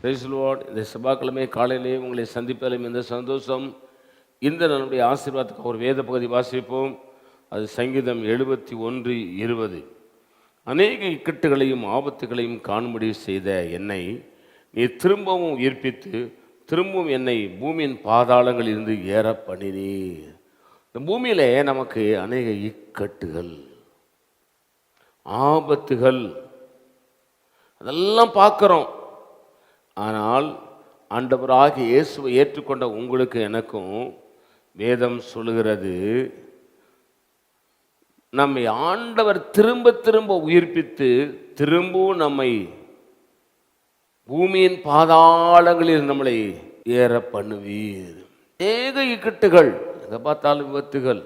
Price Lord. இந்த செவ்வாய்க்கிழமை காலையிலே உங்களை சந்திப்பதிலும் இந்த சந்தோஷம். இந்த நம்முடைய ஆசீர்வாதத்துக்கு ஒரு வேத பகுதி வாசிப்போம். அது சங்கீதம் 71:20. அநேக இக்கட்டுகளையும் ஆபத்துகளையும் காணும்படி செய்த என்னை நீ திரும்பவும் உயிர்ப்பித்து திரும்பவும் என்னை பூமியின் பாதாளங்களிலிருந்து ஏற பண்ணினீர். இந்த பூமியிலே நமக்கு அநேக இக்கட்டுகள், ஆபத்துகள் அதெல்லாம் பார்க்குறோம். ஆனால் ஆண்டவராகிய இயேசுவை ஏற்றுக்கொண்ட உங்களுக்கு எனக்கும் வேதம் சொல்லுகிறது, நம்மை ஆண்டவர் திரும்ப திரும்ப உயிர்ப்பித்து திரும்பவும் நம்மை பூமியின் பாதாளங்களில் நம்மளை ஏற பண்ணுவீர். ஏக இக்கட்டுகள், எங்கே பார்த்தாலும் விபத்துகள்,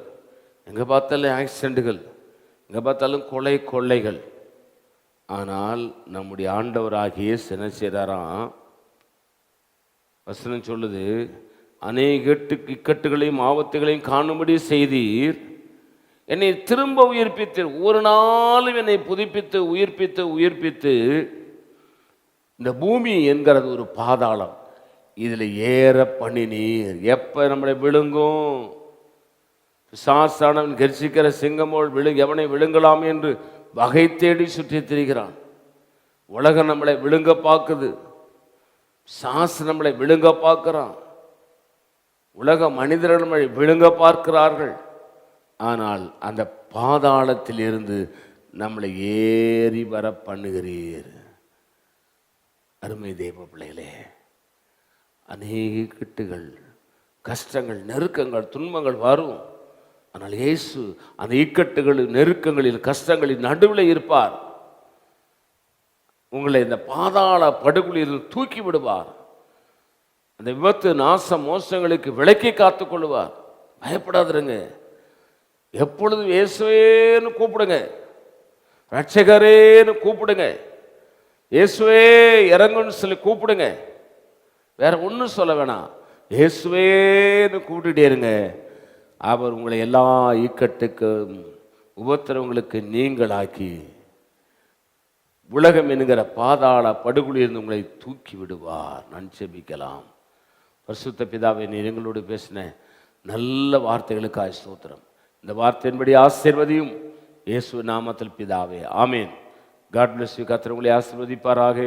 எங்கே பார்த்தாலும் ஆக்சிடென்ட்டுகள், எங்கே பார்த்தாலும் கொள்ளைகள். ஆனால் நம்முடைய ஆண்டவராகிய இயேசு என்ன செய்கிறாராம்? வசனம் சொல்லுது, அநேக இக்கட்டுகளையும் ஆபத்துகளையும் காணும்படி செய்தீர், என்னை திரும்ப உயிர்ப்பித்தீர். ஒரு நாளும் என்னை புதுப்பித்து உயிர்ப்பித்து இந்த பூமி என்கிறது ஒரு பாதாளம், இதில் ஏற பண்ணினீர். எப்போ நம்மளை விழுங்கும்? பிசாசானவன் கர்ஜிக்கிற சிங்கமோல் எவனை விழுங்கலாம் என்று வகை தேடி சுற்றி திரிகிறான். உலகம் நம்மளை விழுங்க பார்க்குது, சாஸ் நம்மளை விழுங்க பார்க்கிறான், உலக மனிதர்கள் நம்மளை விழுங்க பார்க்கிறார்கள். ஆனால் அந்த பாதாளத்தில் இருந்து நம்மளை ஏறி வர பண்ணுகிறீர். அருமை தேவ பிள்ளைகளே, அநேக இக்கட்டுகள், கஷ்டங்கள், நெருக்கங்கள், துன்பங்கள் வரும். ஆனால் இயேசு அந்த இக்கட்டுகளில், நெருக்கங்களில், கஷ்டங்களின் நடுவில் இருப்பார். உங்களை இந்த பாதாள படுகொலியில் தூக்கி விடுவார். அந்த விபத்து, நாச மோசங்களுக்கு விலக்கி காத்து கொள்வார். பயப்படாதுருங்க. எப்பொழுதும் இயேசுவேன்னு கூப்பிடுங்க, ரட்சகரேன்னு கூப்பிடுங்க, இயேசுவே இறங்குன்னு சொல்லி கூப்பிடுங்க. வேற ஒன்றும் சொல்ல வேணாம், இயேசுவேன்னு கூப்பிட்டுட்டே இருங்க. அவர் உங்களை எல்லா இக்கட்டுக்கும் உபத்திரவங்களுக்கு நீங்களாக்கி உலகம் என்கிற பாதாள படுகொலியிலிருந்து உங்களை தூக்கி விடுவார். நான் ஜெபிக்கலாம். பரிசுத்த பிதாவே, நீர் எங்களோடு பேசின நல்ல வார்த்தைகளுக்காக ஸ்தோத்திரம். இந்த வார்த்தையின்படி ஆசீர்வதியும் இயேசு நாமத்தில் பிதாவே, ஆமேன். God bless you. கர்த்தர் உங்களை ஆசீர்வதிப்பாராக.